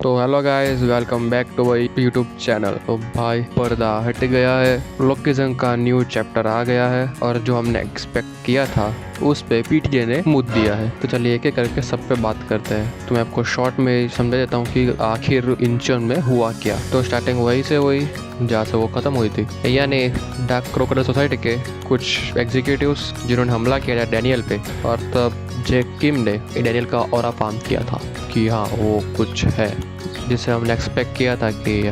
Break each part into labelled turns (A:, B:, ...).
A: तो hello guys, welcome back to my YouTube channel. तो भाई पर्दा हट गया है, लोकेशन का न्यू चैप्टर आ गया है और जो हमने एक्सपेक्ट किया था उस पे पीटीजे ने मुद दिया है। तो चलिए एक एक करके सब पे बात करते हैं। तो मैं आपको शॉर्ट में समझा देता हूँ कि आखिर इंचन में हुआ क्या। तो स्टार्टिंग वही से हुई जहाँ से वो खत्म हुई थी, यानी डार्क क्रोकोडाइल सोसाइटी के कुछ एग्जीक्यूटिव्स जिन्होंने हमला किया था डैनियल पे, और तब जैक किम ने डैनियल का ऑरा फार्म किया था कि हाँ वो कुछ है जिसे हमने एक्सपेक्ट किया था कि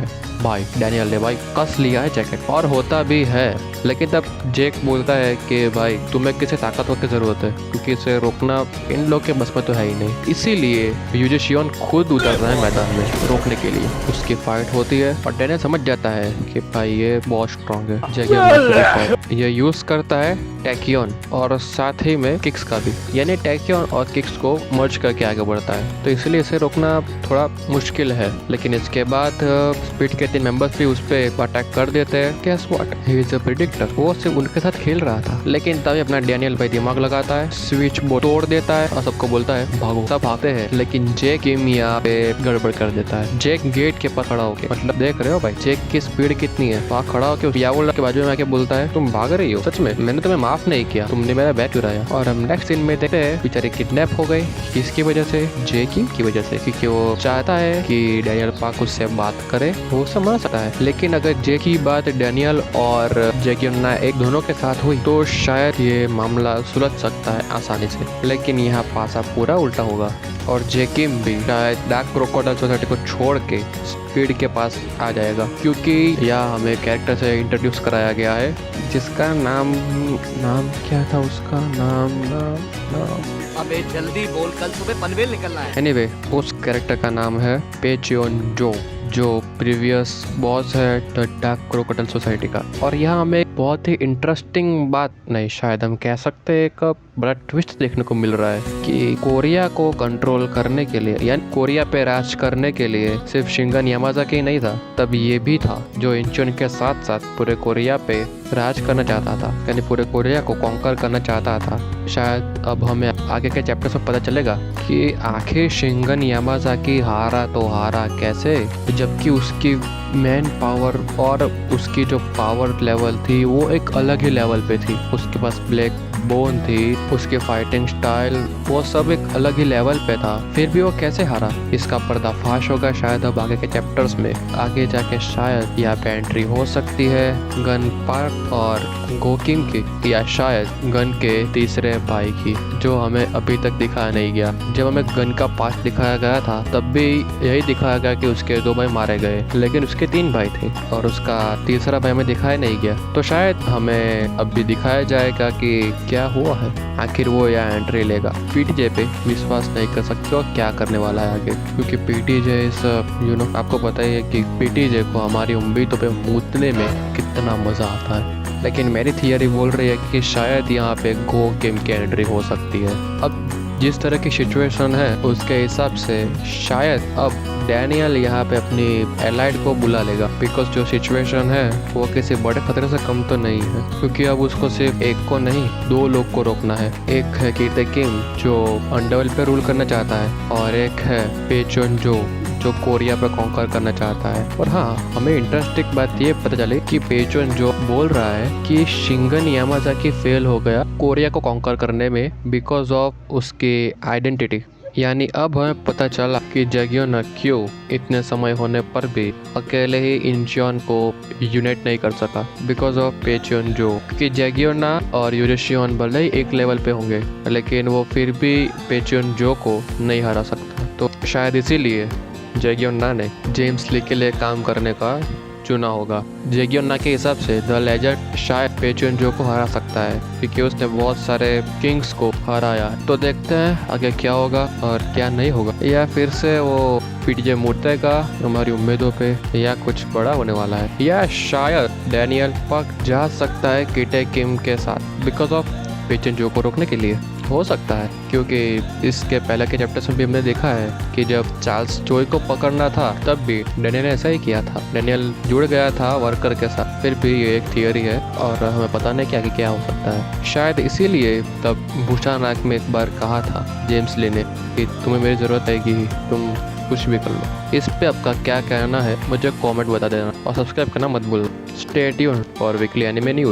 A: भाई डैनियल ने भाई कस लिया है जैकेट, और होता भी है। लेकिन तब जेक बोलता है कि भाई तुम्हें किसी ताकतवर की जरूरत है क्योंकि इसे रोकना इन लोग के बस में तो है ही नहीं। इसीलिए यूजी शियोन खुद उतर रहा है मैदान में रोकने के लिए। उसकी फाइट होती है और डैनियल समझ जाता है कि भाई ये बहुत स्ट्रांग है। जेक ये यूज करता है टैकियन और साथ ही में किक्स का भी, यानी टैकियन और किक्स को मर्ज करके आगे बढ़ता है। तो इसलिए इसे रोकना थोड़ा मुश्किल है। लेकिन इसके बाद स्पीड के 3 मेंबर्स भी उस पर अटैक कर देते हैं। Guess what? He is a predictor। वो सिर्फ उनके साथ खेल रहा था, लेकिन तभी अपना डैनियल भाई दिमाग लगाता है, स्विच बोर्ड तोड़ देता है और सबको बोलता है भागो। सब भागते हैं, लेकिन जेक यहाँ पे गड़बड़ कर देता है। जेक गेट के पास खड़ा होके, मतलब देख रहे हो भाई जेक की स्पीड कितनी है, वहाँ खड़ा होकर यावोला के बाजू में आके बोलता है तुम भाग रही हो? सच में मैंने तुम्हें माफ नहीं किया, तुमने मेरा बैग चुराया। और हम नेक्स्ट सीन में देखते हैं बेचारे किडनैप हो गए। किसकी वजह से? जेकी की वजह से, क्योंकि वो चाहता है कि डैनियल पाक उससे बात करे। वो समझ सकता है, लेकिन अगर जे की बात डैनियल और जेकियोना एक दोनों के साथ हुई तो शायद ये मामला सुलझ सकता है आसानी से। लेकिन यहाँ पासा पूरा उल्टा होगा और जेकिम भी शायद डार्क क्रोकोडाइल सोसाइटी को छोड़ के स्पीड के पास आ जाएगा, क्योंकि यहाँ हमें कैरेक्टर से इंट्रोड्यूस कराया गया है जिसका नाम क्या था? उसका नाम
B: अबे जल्दी बोल, कल सुबह पनवेल निकलना है।
A: एनीवे, उस कैरेक्टर का नाम है पेचियोन जो, जो प्रीवियस बॉस है द डार्क क्रोकोडाइल सोसाइटी का। और यहाँ हमें एक बहुत ही इंटरेस्टिंग बात, नहीं शायद हम कह सकते हैं एक बड़ा ट्विस्ट देखने को मिल रहा है कि कोरिया को कंट्रोल करने के लिए, यानी कोरिया पे राज करने के लिए सिर्फ शिंगन यामाजाकी ही नहीं था, तब ये भी था जो इंचन के साथ साथ पूरे कोरिया पे राज करना चाहता था, यानी पूरे कोरिया को कॉन्कर करना चाहता था। शायद अब हमें आगे के चैप्टर्स में पता चलेगा कि आखिर शिंगन यामाजाकी हारा तो हारा कैसे, जबकि उसकी मैन पावर और उसकी जो पावर लेवल थी वो एक अलग ही लेवल पे थी। उसके पास ब्लैक बोन थी, उसके फाइटिंग स्टाइल वो सब एक अलग ही लेवल पे था, फिर भी वो कैसे हारा? इसका पर्दाफाश होगा शायद अब आगे के चैप्टर्स में। आगे जाके शायद यहाँ पे एंट्री हो सकती है गन पार्क और गोकिम की, या शायद गन के तीसरे भाई की, जो हमें अभी तक दिखाया नहीं गया। जब हमें गन का पास्ट दिखाया गया था तब भी यही दिखाया गया कि उसके 2 भाई मारे गए, लेकिन उसके 3 भाई थे और उसका तीसरा भाई हमें दिखाया नहीं गया। तो शायद हमें अब भी दिखाया जाएगा कि क्या हुआ है, आखिर वो यहाँ एंट्री लेगा। पीटीजे पे विश्वास नहीं कर सकते हो क्या करने वाला है आगे, क्योंकि पीटीजे इस आपको पता ही है कि पीटीजे को हमारी उम्मीदों पे मूतने में कितना मजा आता है। लेकिन मेरी थियरी बोल रही है कि शायद यहाँ पे गो गेम की एंट्री हो सकती है। अब जिस तरह की सिचुएशन है उसके हिसाब से शायद अब डैनियल यहाँ पे अपनी एलाइड को बुला लेगा, बिकॉज जो सिचुएशन है वो किसी बड़े खतरे से कम तो नहीं है, क्योंकि अब उसको सिर्फ एक को नहीं 2 लोग को रोकना है। एक है किटे किम जो अंडरवर्ल्ड पे रूल करना चाहता है, और एक है पेचोन जो कोरिया पर कॉन्कर करना चाहता है। और हाँ, हमें इंटरेस्टिंग बात ये पता चली कि पेचोन जो बोल रहा है कि शिंगन यामाजाकी फेल हो गया कोरिया को कॉन्कर करने में बिकॉज ऑफ उसकी आइडेंटिटी। यानी अब हमें पता चला कि जेगियोना क्यों इतने समय होने पर भी अकेले ही इंचियोन को यूनाइट नहीं कर सका, बिकॉज ऑफ पेचियोन जो। कि जेगियोना और यूरेशियोन भले ही एक लेवल पे होंगे लेकिन वो फिर भी पेचियोन जो को नहीं हरा सकता। तो शायद इसीलिए जेगियोना ने जेम्स ली के लिए काम करने का चुना होगा। जेगियोना के हिसाब से द लेजेंड शायद पेचियोन जो को हरा सकता है, क्योंकि उसने बहुत सारे किंग्स को हराया। तो देखते हैं आगे क्या होगा और क्या नहीं होगा, या फिर से वो पीटीजे मुड़ेगा हमारी उम्मीदों पे, या कुछ बड़ा होने वाला है, या शायद डैनियल पाक जा सकता है किटे किम के साथ बिकॉज ऑफ पेचियोन जो को रोकने के लिए। हो सकता है, क्योंकि इसके पहले के चैप्टर्स में भी हमने देखा है कि जब चार्ल्स चोई को पकड़ना था तब भी डैनियल ने ऐसा ही किया था। डैनियल जुड़ गया था वर्कर के साथ। फिर भी ये एक थियरी है और हमें पता नहीं कि आगे क्या हो सकता है। शायद इसीलिए तब भूषा नाक में एक बार कहा था जेम्स ली ने कि तुम्हें मेरी ज़रूरत है कि तुम कुछ भी कर लो। इस पे आपका क्या कहना है मुझे कमेंट बता देना और सब्सक्राइब करना मत भूलना। Stay tuned for weekly anime news.